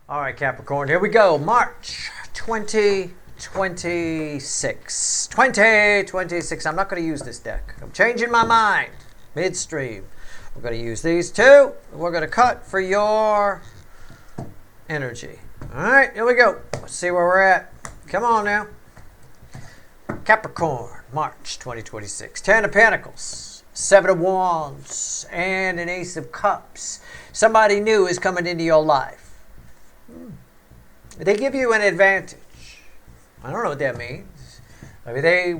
All right, Capricorn, here we go. March 2026. 2026. I'm not going to use this deck. I'm changing my mind midstream. We're going to use these two. We're going to cut for your energy. All right, here we go. Let's see where we're at. Come on now. Capricorn, March 2026. 10 of Pentacles, 7 of Wands, and an Ace of Cups. Somebody new is coming into your life. They give you an advantage. I don't know what that means. Maybe they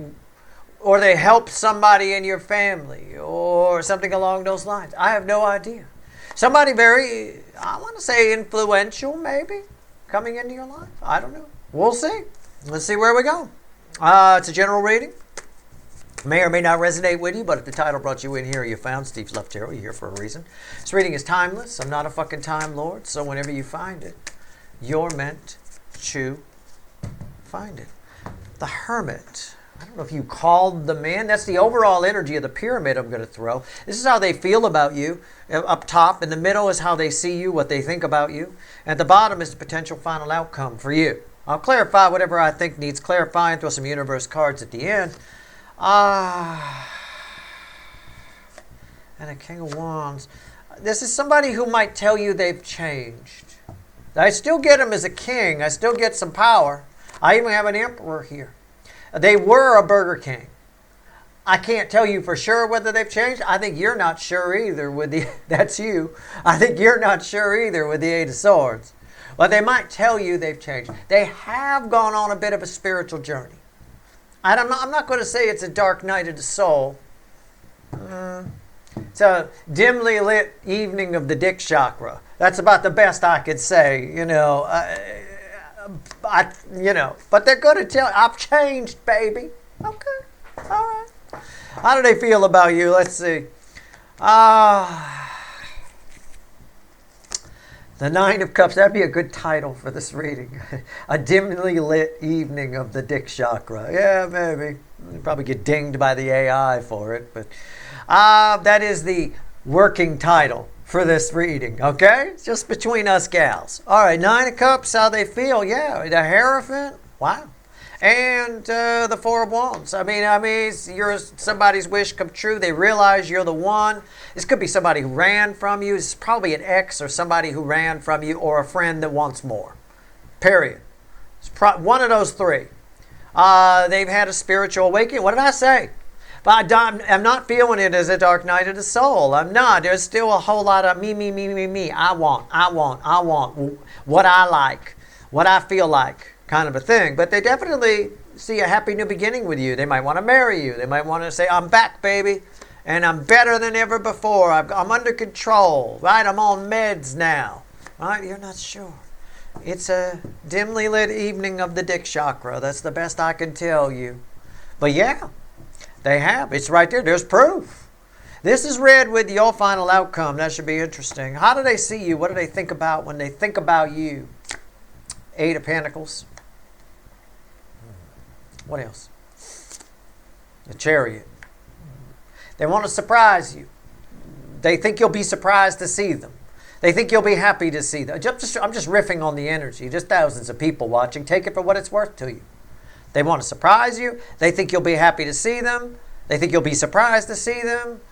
help somebody in your family or something along those lines. I have no idea. Somebody very, I want to say influential maybe, coming into your life. I don't know. We'll see. Let's see where we go. It's a general reading. May or may not resonate with you, but if the title brought you in here, you found Steve's Left Tarot, you're here for a reason. This reading is timeless. I'm not a fucking time lord, so whenever you find it, you're meant to find it. The Hermit. I don't know if you called the man. That's the overall energy of the pyramid I'm going to throw. This is how they feel about you. Up top, in the middle is how they see you, what they think about you. At the bottom is the potential final outcome for you. I'll clarify whatever I think needs clarifying, throw some universe cards at the end. And a King of Wands. This is somebody who might tell you they've changed. I still get him as a king. I still get some power. I even have an emperor here. They were a Burger King. I can't tell you for sure whether they've changed. I think you're not sure either with the... That's you. I think you're not sure either with the Eight of Swords. But they might tell you they've changed. They have gone on a bit of a spiritual journey. And I'm not going to say it's a dark night of the soul. It's a dimly lit evening of the dick chakra. That's about the best I could say, But they're going to tell, I've changed, baby. Okay, all right. How do they feel about you? Let's see. The Nine of Cups. That'd be a good title for this reading. A dimly lit evening of the dick chakra. Yeah, maybe. You'll probably get dinged by the AI for it, but that is the working title for this reading, okay? It's just between us gals. All right, Nine of Cups, how they feel. Yeah, the Hierophant, wow. And the Four of Wands. I mean, you're somebody's wish come true. They realize you're the one. This could be somebody who ran from you. It's probably an ex or somebody who ran from you or a friend that wants more. Period. It's one of those three. They've had a spiritual awakening. What did I say? But I'm not feeling it as a dark night of the soul. I'm not. There's still a whole lot of me. I want what I like, what I feel like kind of a thing. But they definitely see a happy new beginning with you. They might want to marry you. They might want to say, I'm back, baby, and I'm better than ever before. I'm under control, right? I'm on meds now, right? You're not sure. It's a dimly lit evening of the dick chakra. That's the best I can tell you. But yeah. They have. It's right there. There's proof. This is read with your final outcome. That should be interesting. How do they see you? What do they think about when they think about you? Eight of Pentacles. What else? The Chariot. They want to surprise you. They think you'll be surprised to see them. They think you'll be happy to see them. I'm just riffing on the energy. Just thousands of people watching. Take it for what it's worth to you. They want to surprise you. They think you'll be happy to see them. They think you'll be surprised to see them.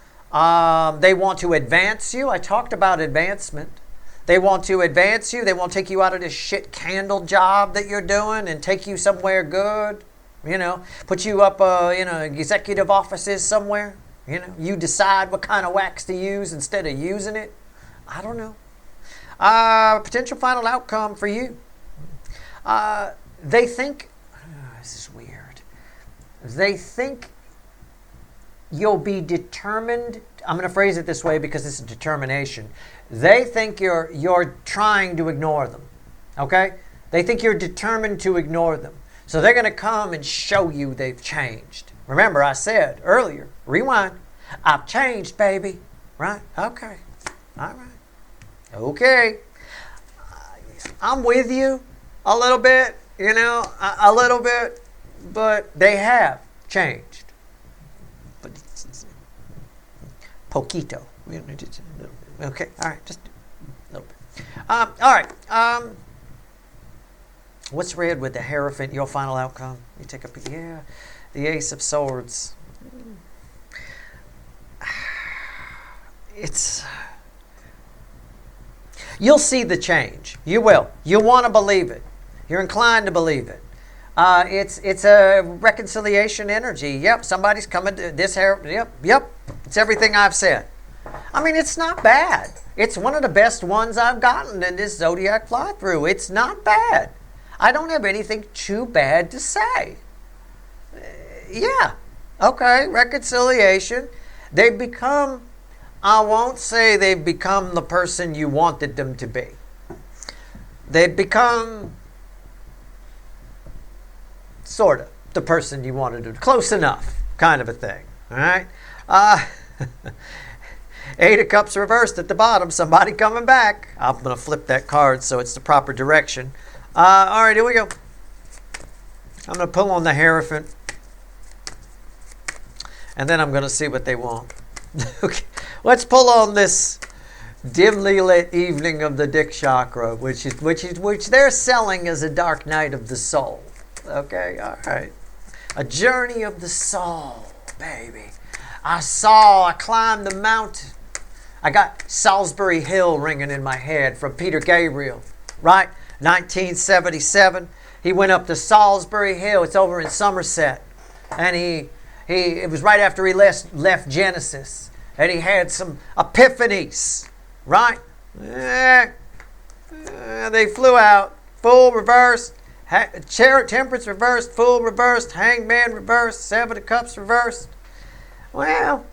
They want to advance you. I talked about advancement. They want to advance you. They want to take you out of this shit candle job that you're doing and take you somewhere good. Put you up, executive offices somewhere. You decide what kind of wax to use instead of using it. I don't know. Potential final outcome for you. They think... This is weird. They think you'll be determined. I'm going to phrase it this way because this is determination. They think you're trying to ignore them. Okay? They think you're determined to ignore them. So they're going to come and show you they've changed. Remember, I said earlier, rewind, I've changed, baby. Right? Okay. All right. Okay. I'm with you a little bit. A little bit, but they have changed. But it's poquito. Okay, all right, just a little bit. All right. What's red with the Hierophant, your final outcome? You take a peek. Yeah, the Ace of Swords. You'll see the change. You will. You want to believe it. You're inclined to believe it. It's a reconciliation energy. Yep, somebody's coming to this hair. Yep. It's everything I've said. I mean, it's not bad. It's one of the best ones I've gotten in this zodiac fly-through. It's not bad. I don't have anything too bad to say. Yeah. Okay, reconciliation. They've become, I won't say they've become the person you wanted them to be. They've become sort of the person you wanted them to. Close enough, kind of a thing. All right? Eight of Cups reversed at the bottom. Somebody coming back. I'm going to flip that card so it's the proper direction. All right, here we go. I'm going to pull on the Hierophant. And then I'm going to see what they want. Okay, let's pull on this dimly lit evening of the Dick Chakra, which they're selling as a dark night of the soul. Okay, all right. A journey of the soul, baby. I climbed the mountain. I got Salisbury Hill ringing in my head from Peter Gabriel, right? 1977. He went up to Salisbury Hill. It's over in Somerset. And it was right after he left Genesis. And he had some epiphanies, right? They flew out. Full reversed. Temperance reversed. Full reversed. Hangman reversed. Seven of Cups reversed. Well,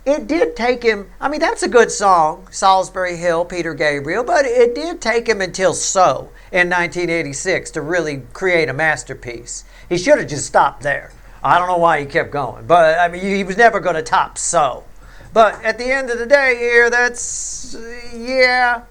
it did take him, I mean, that's a good song, Salisbury Hill, Peter Gabriel, but it did take him until So in 1986 to really create a masterpiece. He should have just stopped there. I don't know why he kept going, but I mean, he was never going to top So. But at the end of the day here, that's, yeah,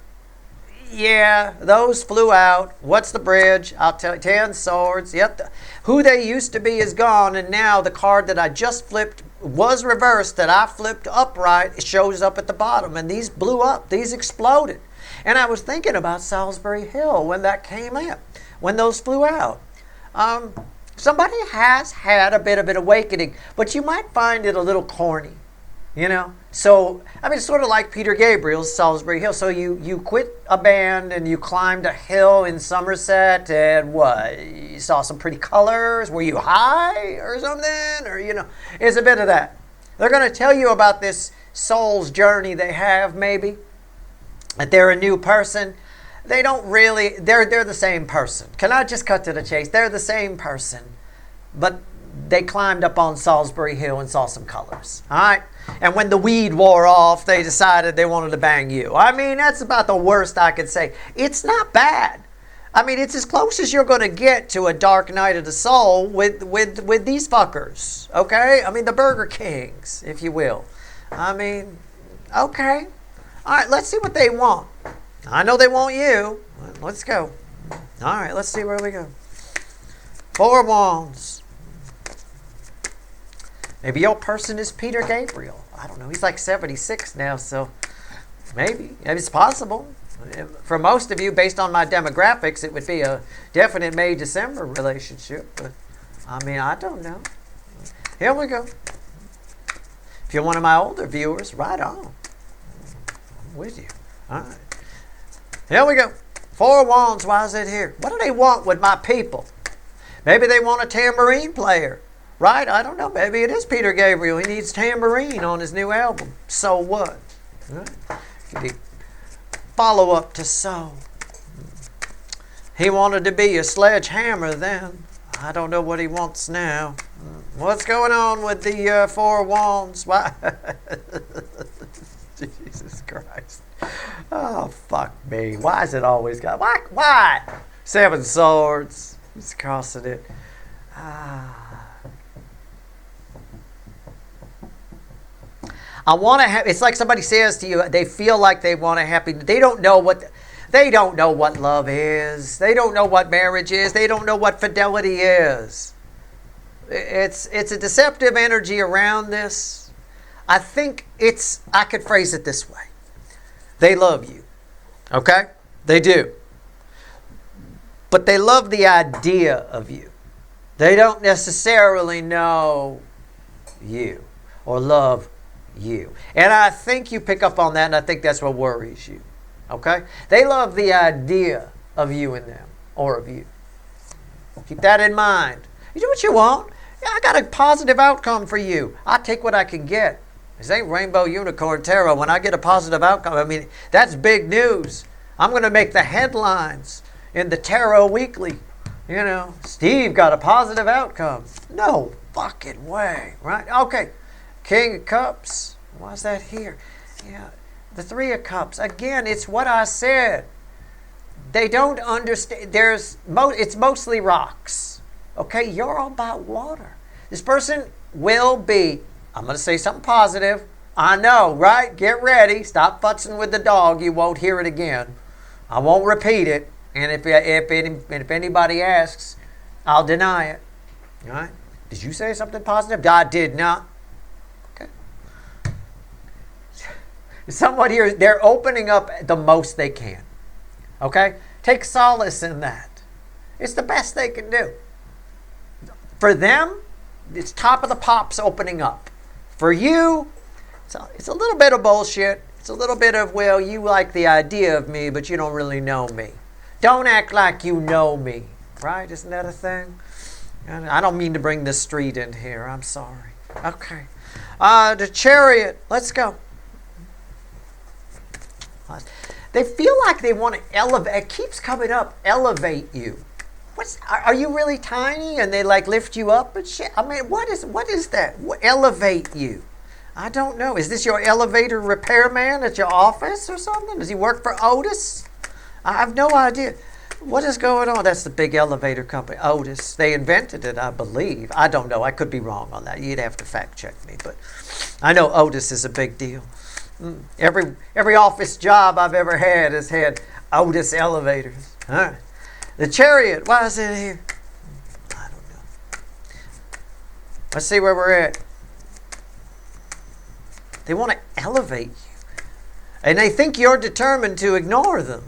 those flew out. What's the bridge? I'll tell you, 10 swords. Yep. Who they used to be is gone, and now the card that I just flipped was reversed, that I flipped upright, it shows up at the bottom, and these blew up. These exploded. And I was thinking about Salisbury Hill when that came in, when those flew out. Somebody has had a bit of an awakening, but you might find it a little corny. You know, so, I mean, it's sort of like Peter Gabriel's Salisbury Hill. So you quit a band and you climbed a hill in Somerset and what? You saw some pretty colors? Were you high or something? Or, you know, it's a bit of that. They're going to tell you about this soul's journey they have, maybe. That they're a new person. They don't really, they're the same person. Can I just cut to the chase? They're the same person. But they climbed up on Salisbury Hill and saw some colors. All right? And when the weed wore off, they decided they wanted to bang you. I mean, that's about the worst I could say. It's not bad. I mean, it's as close as you're going to get to a dark night of the soul with these fuckers. Okay? I mean, the Burger Kings, if you will. I mean, okay. All right, let's see what they want. I know they want you. Let's go. All right, let's see where we go. Four of Wands. Maybe your person is Peter Gabriel. I don't know. He's like 76 now, so maybe it's possible. For most of you, based on my demographics, it would be a definite May-December relationship. But, I mean, I don't know. Here we go. If you're one of my older viewers, right on. I'm with you. All right. Here we go. Four of Wands. Why is it here? What do they want with my people? Maybe they want a tambourine player. Right? I don't know. Maybe it is Peter Gabriel. He needs tambourine on his new album. So what? Right? Could be follow-up to So. He wanted to be a sledgehammer then. I don't know what he wants now. What's going on with the Four of Wands? Why? Jesus Christ. Oh, fuck me. Why is it always got... Why? Seven Swords. He's crossing it. I want to have. It's like somebody says to you, they feel like they want a happy. They don't know what love is. They don't know what marriage is. They don't know what fidelity is. It's a deceptive energy around this. I think I could phrase it this way. They love you. Okay? They do. but they love the idea of you. They don't necessarily know you or love you. And I think you pick up on that, and I think that's what worries you. Okay? They love the idea of you and them, or of you. Keep that in mind. You do what you want. Yeah, I got a positive outcome for you. I take what I can get. This ain't Rainbow Unicorn Tarot. When I get a positive outcome, I mean, that's big news. I'm going to make the headlines in the Tarot Weekly. You know, Steve got a positive outcome. No fucking way, right? Okay, King of Cups. Why is that here? Yeah, the Three of Cups. Again, it's what I said. They don't understand. It's mostly rocks. Okay, you're all about water. This person will be, I'm going to say something positive. I know, right? Get ready. Stop futzing with the dog. You won't hear it again. I won't repeat it. And if anybody asks, I'll deny it. All right? Did you say something positive? I did not. Okay. Someone here, they're opening up the most they can. Okay? Take solace in that. It's the best they can do. For them, it's top of the pops opening up. For you, it's a little bit of bullshit. It's a little bit of, well, you like the idea of me, but you don't really know me. Don't act like you know me. Right? Isn't that a thing? I don't mean to bring the street in here. I'm sorry. Okay. The Chariot. Let's go. They feel like they want to elevate. It keeps coming up. Elevate you. Are you really tiny and they like lift you up and shit? I mean, what is that? Elevate you. I don't know. Is this your elevator repairman at your office or something? Does he work for Otis? I have no idea. What is going on? That's the big elevator company, Otis. They invented it, I believe. I don't know. I could be wrong on that. You'd have to fact check me, but I know Otis is a big deal. Every office job I've ever had has had Otis elevators. All right. The Chariot. Why is it here? I don't know. Let's see where we're at. They want to elevate you. And they think you're determined to ignore them.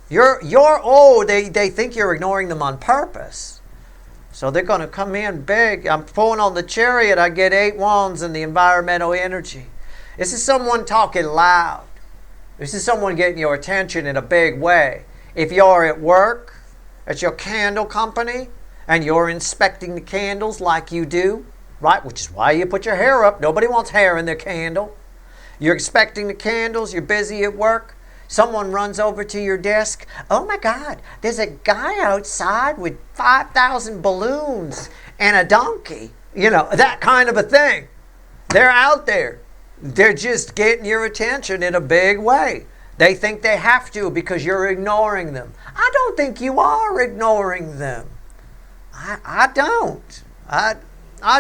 They think you're ignoring them on purpose. So they're going to come in big. I'm pulling on the Chariot. I get 8 wands in the environmental energy. This is someone talking loud. This is someone getting your attention in a big way. If you're at work, at your candle company, and you're inspecting the candles like you do, right? Which is why you put your hair up. Nobody wants hair in their candle. You're inspecting the candles. You're busy at work. Someone runs over to your desk. Oh my God, there's a guy outside with 5,000 balloons and a donkey. You know, that kind of a thing. They're out there. They're just getting your attention in a big way. They think they have to because you're ignoring them. I don't think you are ignoring them. I don't. I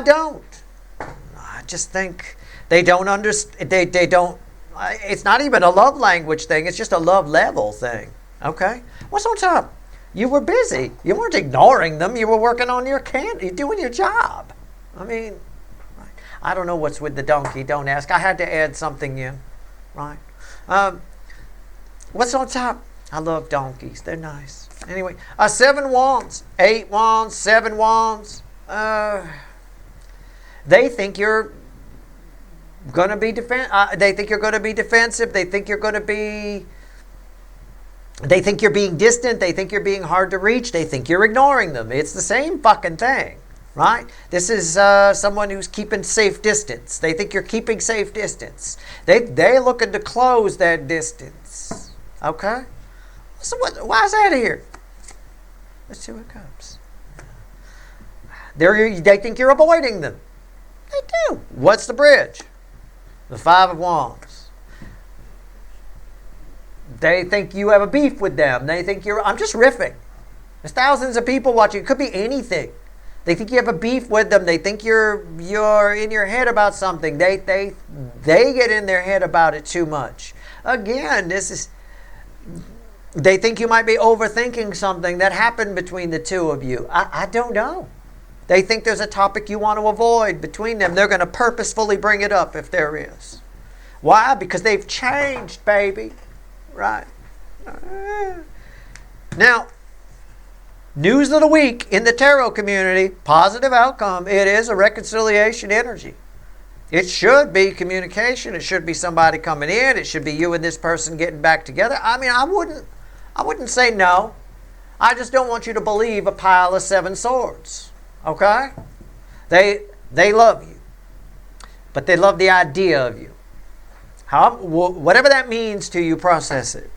don't. I just think they don't understand. They don't. It's not even a love language thing. It's just a love level thing. Okay? What's on top? You were busy. You weren't ignoring them. You were working on your You're doing your job. I mean, right. I don't know what's with the donkey. Don't ask. I had to add something in. Right? What's on top? I love donkeys. They're nice. Anyway, 7 wands, 8 wands, 7 wands. They think you're going to be they think you're going to be defensive. They think you're going to be. They think you're being distant. They think you're being hard to reach. They think you're ignoring them. It's the same fucking thing, right? This is someone who's keeping safe distance. They think you're keeping safe distance. They're looking to close that distance. Okay? So why is that here? Let's see what comes. They think you're avoiding them. They do. What's the bridge? The 5 of Wands. They think you have a beef with them. They think I'm just riffing. There's thousands of people watching. It could be anything. They think you have a beef with them. They think you're in your head about something. They get in their head about it too much. Again, they think you might be overthinking something that happened between the two of you. I don't know. They think there's a topic you want to avoid between them. They're going to purposefully bring it up if there is. Why? Because they've changed, baby. Right. Now, News of the week in the tarot community, positive outcome. It is a reconciliation energy. It should be communication. It should be somebody coming in. It should be you and this person getting back together. I mean, I wouldn't say no. I just don't want you to believe a pile of 7 swords. Okay? They love you. But they love the idea of you. Whatever that means to you, process it.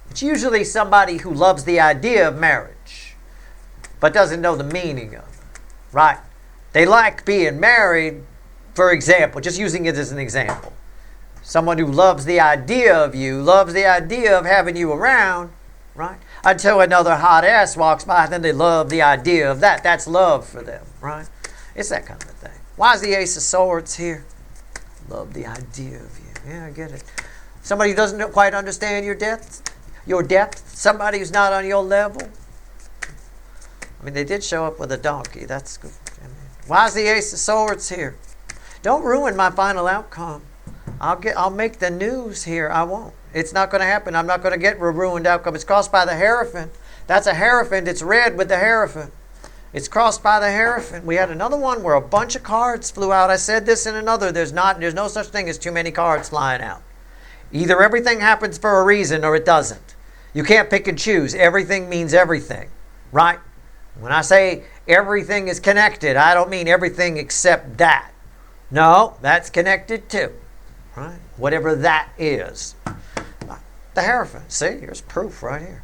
It's usually somebody who loves the idea of marriage, but doesn't know the meaning of it. Right? They like being married, for example, just using it as an example. Someone who loves the idea of you, loves the idea of having you around, right? Until another hot ass walks by, then they love the idea of that. That's love for them, right? It's that kind of thing. Why is the Ace of Swords here? Love the idea of you. Yeah, I get it. Somebody who doesn't quite understand your depth. Somebody who's not on your level. I mean, they did show up with a donkey. That's good. Why is the Ace of Swords here? Don't ruin my final outcome. I'll make the news here. I won't. It's not going to happen. I'm not going to get a ruined outcome. It's crossed by the Hierophant. That's a Hierophant. It's red with the Hierophant. It's crossed by the Hierophant. We had another one where a bunch of cards flew out. I said this in another. There's no such thing as too many cards flying out. Either everything happens for a reason or it doesn't. You can't pick and choose. Everything means everything. Right? When I say everything is connected, I don't mean everything except that. No, that's connected too. Right? Whatever that is. The Hierophant. See, here's proof right here.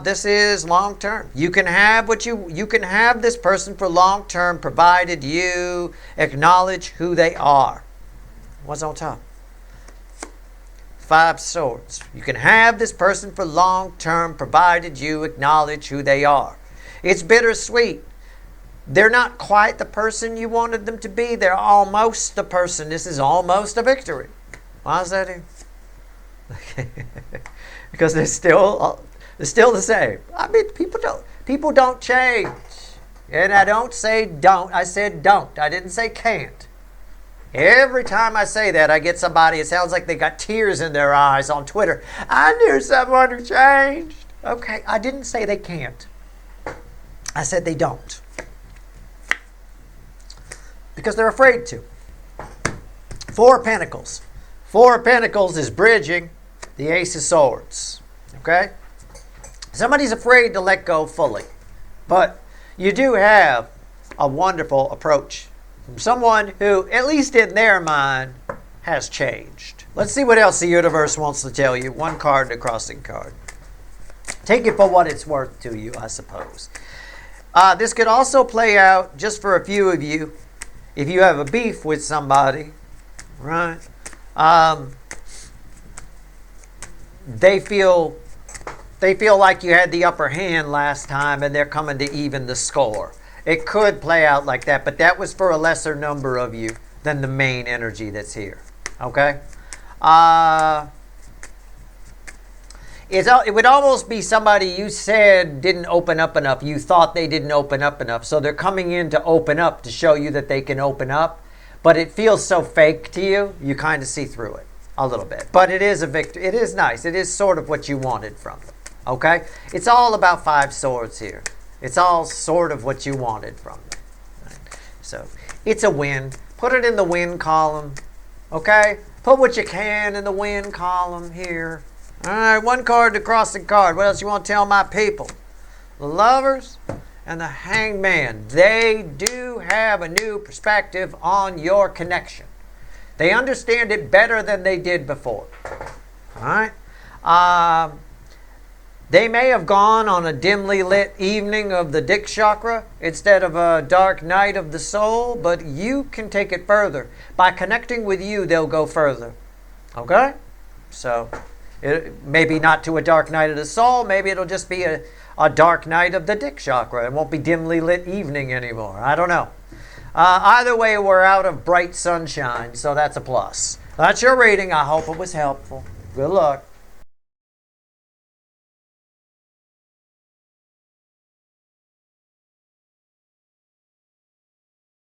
This is long term. You can have you can have this person for long term, provided you acknowledge who they are. What's on top? 5 swords. You can have this person for long term, provided you acknowledge who they are. It's bittersweet. They're not quite the person you wanted them to be. They're almost the person. This is almost a victory. Why is that here? Because they're still the same. I mean, people don't change. And I don't say don't. I said don't. I didn't say can't. Every time I say that, I get somebody, it sounds like they got tears in their eyes on Twitter. I knew someone who changed. Okay, I didn't say they can't. I said they don't. Because they're afraid to. 4 of Pentacles. 4 of Pentacles is bridging the Ace of Swords. Okay? Somebody's afraid to let go fully. But you do have a wonderful approach from someone who, at least in their mind, has changed. Let's see what else the universe wants to tell you. 1 card and a crossing card. Take it for what it's worth to you, I suppose. This could also play out, just for a few of you, if you have a beef with somebody, right? They feel like you had the upper hand last time and they're coming to even the score. It could play out like that, but that was for a lesser number of you than the main energy that's here. Okay? It would almost be somebody you said didn't open up enough. You thought they didn't open up enough. So they're coming in to open up to show you that they can open up. But it feels so fake to you, you kind of see through it a little bit. But it is a victory. It is nice. It is sort of what you wanted from them. Okay? It's all about 5 swords here. It's all sort of what you wanted from them. Right? So it's a win. Put it in the win column. Okay? Put what you can in the win column here. All right, 1 card to crossing card. What else you want to tell my people? The Lovers and the Hangman. They do have a new perspective on your connection. They understand it better than they did before. All right? They may have gone on a dimly lit evening of the dick chakra instead of a dark night of the soul, but you can take it further. By connecting with you, they'll go further. Okay? So, maybe not to a dark night of the soul. Maybe it'll just be a dark night of the dick chakra. It won't be dimly lit evening anymore. I don't know. Either way, we're out of bright sunshine, so that's a plus. That's your reading. I hope it was helpful. Good luck.